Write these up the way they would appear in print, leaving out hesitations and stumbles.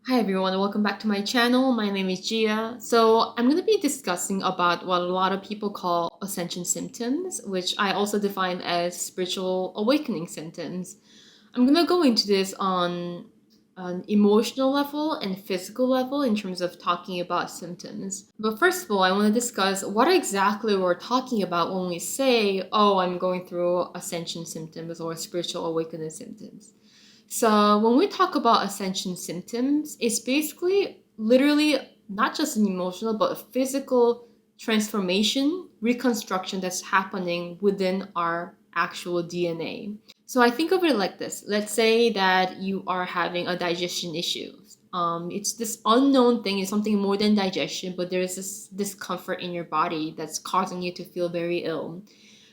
Hi everyone, welcome back to my channel. My name is Gia. So I'm going to be discussing about what a lot of people call ascension symptoms, which I also define as spiritual awakening symptoms. I'm going to go into this on an emotional level and physical level in terms of talking about symptoms. But first of all, I want to discuss what exactly we're talking about when we say, oh, I'm going through ascension symptoms or spiritual awakening symptoms. So when we talk about ascension symptoms, it's basically literally not just an emotional but a physical transformation, reconstruction that's happening within our actual DNA. So I think of it like this. Let's say that you are having a digestion issue. It's this unknown thing, it's something more than digestion, but there's this discomfort in your body that's causing you to feel very ill.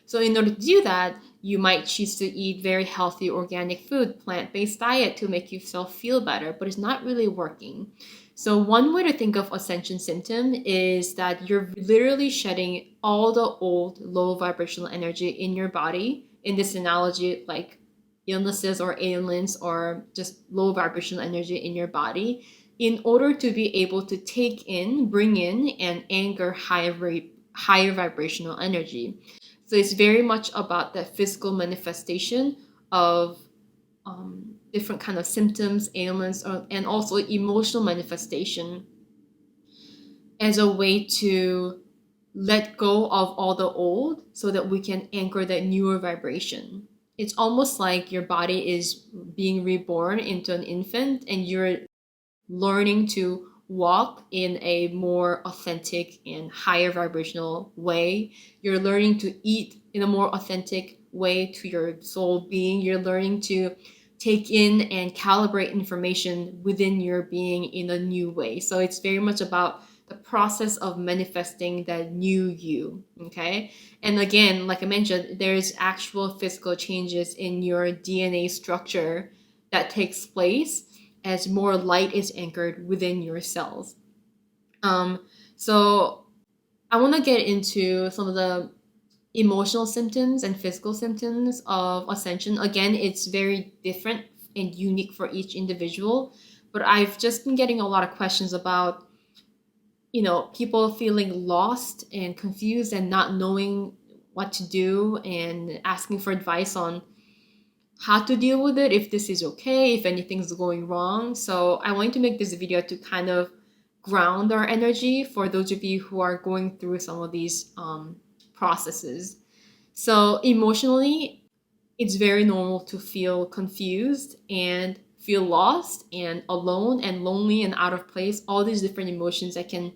So in order to do that, you might choose to eat very healthy organic food, plant-based diet to make yourself feel better, but it's not really working. So one way to think of ascension symptom is that you're literally shedding all the old low vibrational energy in your body. In this analogy, like illnesses or ailments or just low vibrational energy in your body, in order to be able to take in, bring in, and anchor higher vibrational energy. So it's very much about that physical manifestation of different kind of symptoms, ailments, and also emotional manifestation as a way to let go of all the old so that we can anchor that newer vibration. It's almost like your body is being reborn into an infant and you're learning to walk in a more authentic and higher vibrational way. You're learning to eat in a more authentic way to your soul being. You're learning to take in and calibrate information within your being in a new way. So it's very much about the process of manifesting that new you. Okay. And again, like I mentioned, there's actual physical changes in your DNA structure that takes place as more light is anchored within your cells. So I want to get into some of the emotional symptoms and physical symptoms of ascension. Again, it's very different and unique for each individual, but I've just been getting a lot of questions about, people feeling lost and confused and not knowing what to do and asking for advice on how to deal with it, if this is okay, if anything's going wrong. So I wanted to make this video to kind of ground our energy for those of you who are going through some of these processes. So emotionally, it's very normal to feel confused and feel lost and alone and lonely and out of place. All these different emotions that can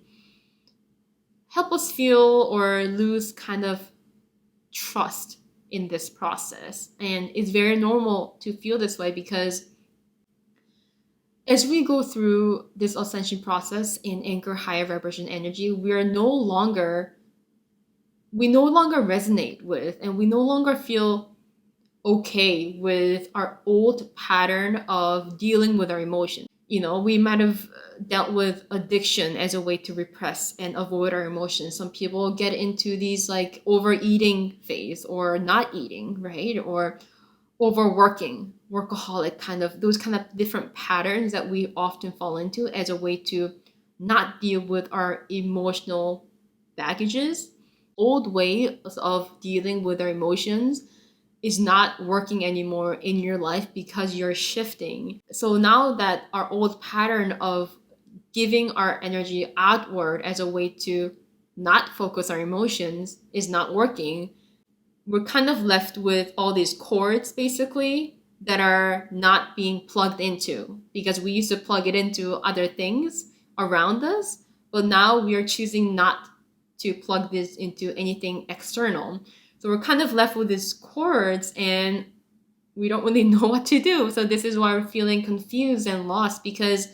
help us feel or lose kind of trust in this process. And it's very normal to feel this way because as we go through this ascension process and anchor higher vibration energy, we no longer resonate with and we no longer feel okay with our old pattern of dealing with our emotions. We might have dealt with addiction as a way to repress and avoid our emotions. Some people get into these like overeating phase or not eating, right? Or overworking, workaholic those kind of different patterns that we often fall into as a way to not deal with our emotional baggages. Old ways of dealing with our emotions is not working anymore in your life because you're shifting. So now that our old pattern of giving our energy outward as a way to not focus our emotions is not working, we're kind of left with all these cords basically that are not being plugged into because we used to plug it into other things around us, but now we are choosing not to plug this into anything external. So we're kind of left with these cords and we don't really know what to do. So this is why we're feeling confused and lost because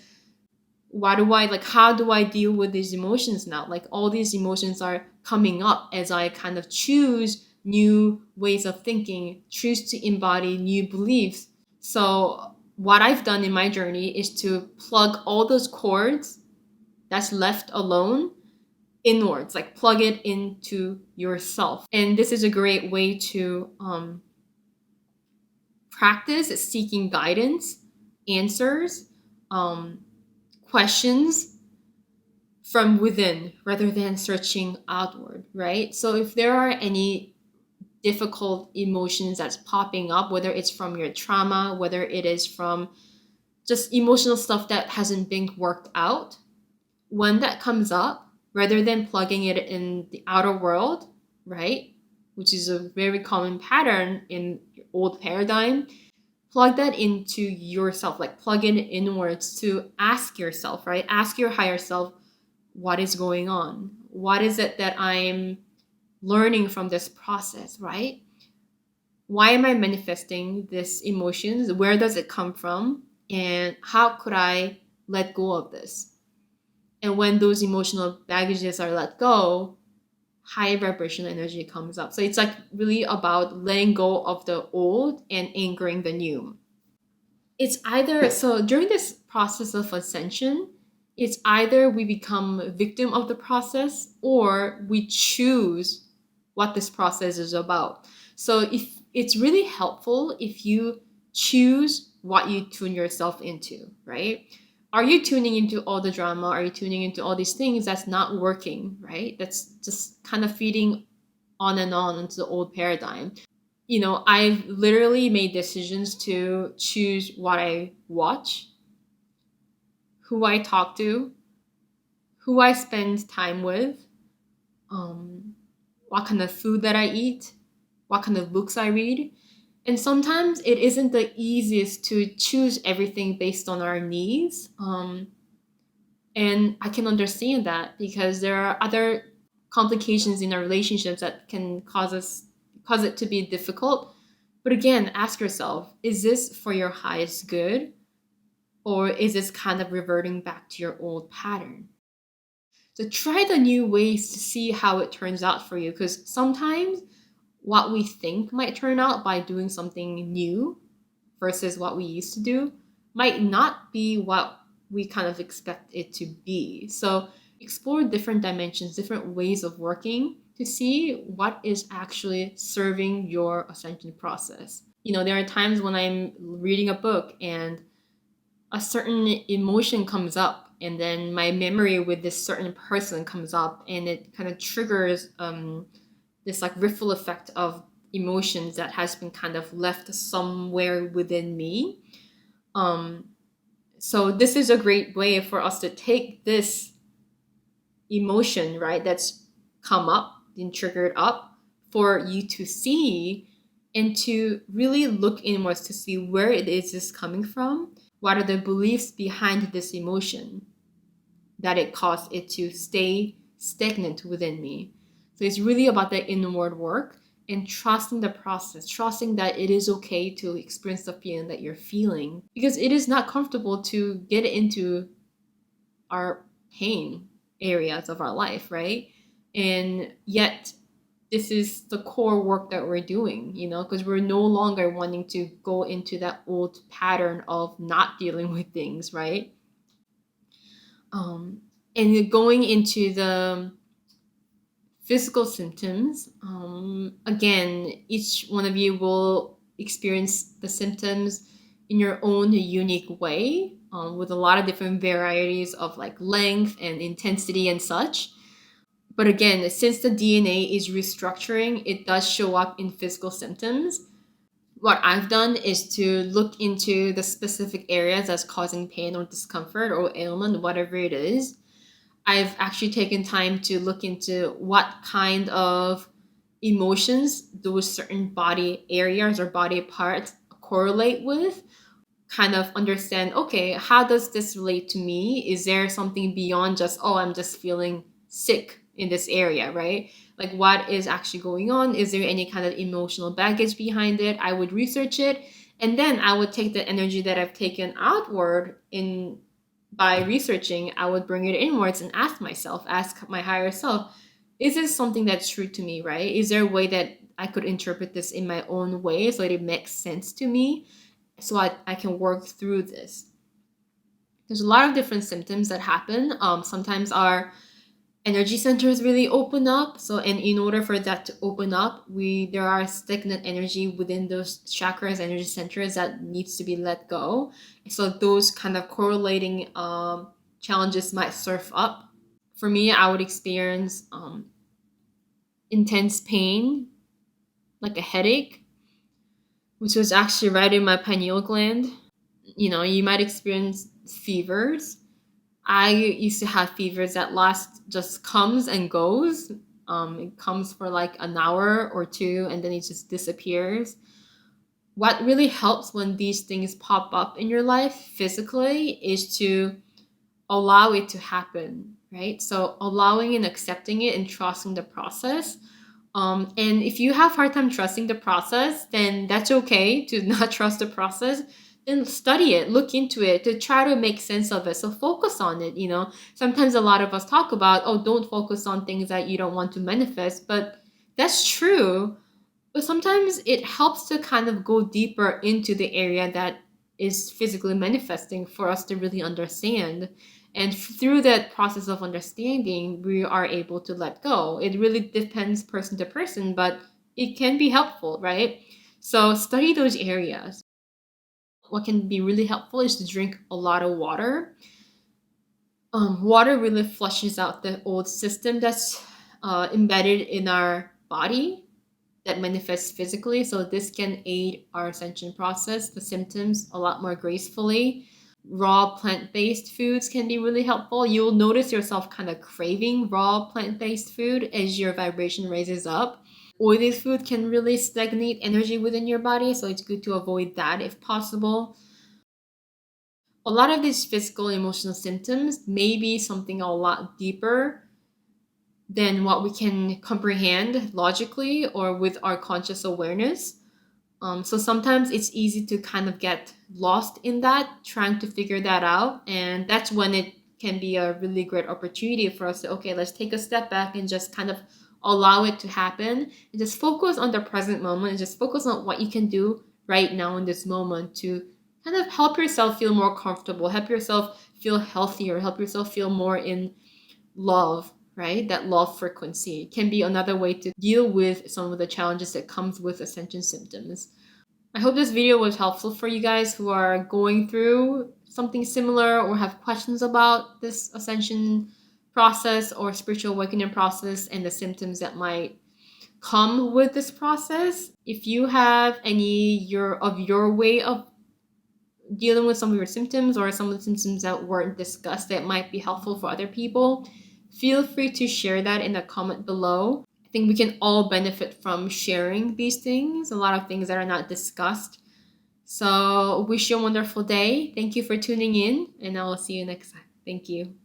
how do I deal with these emotions now? Like all these emotions are coming up as I kind of choose new ways of thinking, choose to embody new beliefs. So what I've done in my journey is to plug all those cords that's left alone inwards, like plug it into yourself. And this is a great way to practice seeking guidance, answers, questions from within rather than searching outward, right? So if there are any difficult emotions that's popping up, whether it's from your trauma, whether it is from just emotional stuff that hasn't been worked out, when that comes up, rather than plugging it in the outer world, right, which is a very common pattern in your old paradigm, plug that into yourself, like plug it inwards to ask yourself, right? Ask your higher self, what is going on? What is it that I'm learning from this process, right? Why am I manifesting this emotions? Where does it come from? And how could I let go of this? And when those emotional baggages are let go, high vibrational energy comes up. So it's like really about letting go of the old and anchoring the new. It's either, so during this process of ascension, it's either we become a victim of the process or we choose what this process is about. So if it's really helpful if you choose what you tune yourself into, right? Are you tuning into all the drama? Are you tuning into all these things that's not working, right? That's just kind of feeding on and on into the old paradigm. You know, I've literally made decisions to choose what I watch, who I talk to, who I spend time with, what kind of food that I eat, what kind of books I read. And sometimes it isn't the easiest to choose everything based on our needs. And I can understand that because there are other complications in our relationships that can cause it to be difficult. But again, ask yourself, is this for your highest good? Or is this kind of reverting back to your old pattern? So try the new ways to see how it turns out for you. Because sometimes what we think might turn out by doing something new versus what we used to do might not be what we kind of expect it to be. So explore different dimensions, different ways of working to see what is actually serving your ascension process. You know, there are times when I'm reading a book and a certain emotion comes up, and then my memory with this certain person comes up, and it kind of triggers this like ripple effect of emotions that has been kind of left somewhere within me. So this is a great way for us to take this emotion, right, that's come up, been triggered up, for you to see and to really look inwards to see where it is this coming from. What are the beliefs behind this emotion that it caused it to stay stagnant within me? So it's really about the inward work and trusting the process, trusting that it is okay to experience the feeling that you're feeling, because it is not comfortable to get into our pain areas of our life, right? And yet this is the core work that we're doing, you know, because we're no longer wanting to go into that old pattern of not dealing with things, right? And going into the physical symptoms, again, each one of you will experience the symptoms in your own unique way, with a lot of different varieties of like length and intensity and such. But again, since the DNA is restructuring, it does show up in physical symptoms. What I've done is to look into the specific areas that's causing pain or discomfort or ailment, whatever it is. I've actually taken time to look into what kind of emotions those certain body areas or body parts correlate with. Kind of understand, okay, how does this relate to me? Is there something beyond just, oh, I'm just feeling sick in this area, right? Like, what is actually going on? Is there any kind of emotional baggage behind it? I would research it, and then I would take the energy that I've taken outward in by researching. I would bring it inwards and ask myself, ask my higher self, is this something that's true to me, right? Is there a way that I could interpret this in my own way so that it makes sense to me, so I can work through this? There's a lot of different symptoms that happen. Sometimes our energy centers really open up. So, and in order for that to open up, there are stagnant energy within those chakras, energy centers that needs to be let go. So those kind of correlating challenges might surf up. For me, I would experience intense pain, like a headache, which was actually right in my pineal gland. You know, you might experience fevers. I used to have fevers that just comes and goes. It comes for like an hour or two and then it just disappears. What really helps when these things pop up in your life physically is to allow it to happen, right? So allowing and accepting it and trusting the process. And if you have hard time trusting the process, then that's okay to not trust the process. Then study it, look into it to try to make sense of it. So focus on it. You know, sometimes a lot of us talk about, oh, don't focus on things that you don't want to manifest, but that's true. But sometimes it helps to kind of go deeper into the area that is physically manifesting for us to really understand. And through that process of understanding, we are able to let go. It really depends person to person, but it can be helpful, right? So study those areas. What can be really helpful is to drink a lot of water. Water really flushes out the old system that's embedded in our body that manifests physically. So this can aid our ascension process, the symptoms a lot more gracefully. Raw plant-based foods can be really helpful. You'll notice yourself kind of craving raw plant-based food as your vibration raises up. Oily food can really stagnate energy within your body, so it's good to avoid that if possible. A lot of these physical emotional symptoms may be something a lot deeper than what we can comprehend logically or with our conscious awareness. So sometimes it's easy to kind of get lost in that, trying to figure that out. And that's when it can be a really great opportunity for us to, okay, let's take a step back and just kind of allow it to happen and just focus on the present moment and just focus on what you can do right now in this moment to kind of help yourself feel more comfortable, help yourself feel healthier, help yourself feel more in love, right? That love frequency can be another way to deal with some of the challenges that comes with ascension symptoms. I hope this video was helpful for you guys who are going through something similar or have questions about this ascension process or spiritual awakening process and the symptoms that might come with this process. If you have any your way of dealing with some of your symptoms or some of the symptoms that weren't discussed that might be helpful for other people, feel free to share that in the comment below. I think we can all benefit from sharing these things, a lot of things that are not discussed. So wish you a wonderful day. Thank you for tuning in, and I will see you next time. Thank you.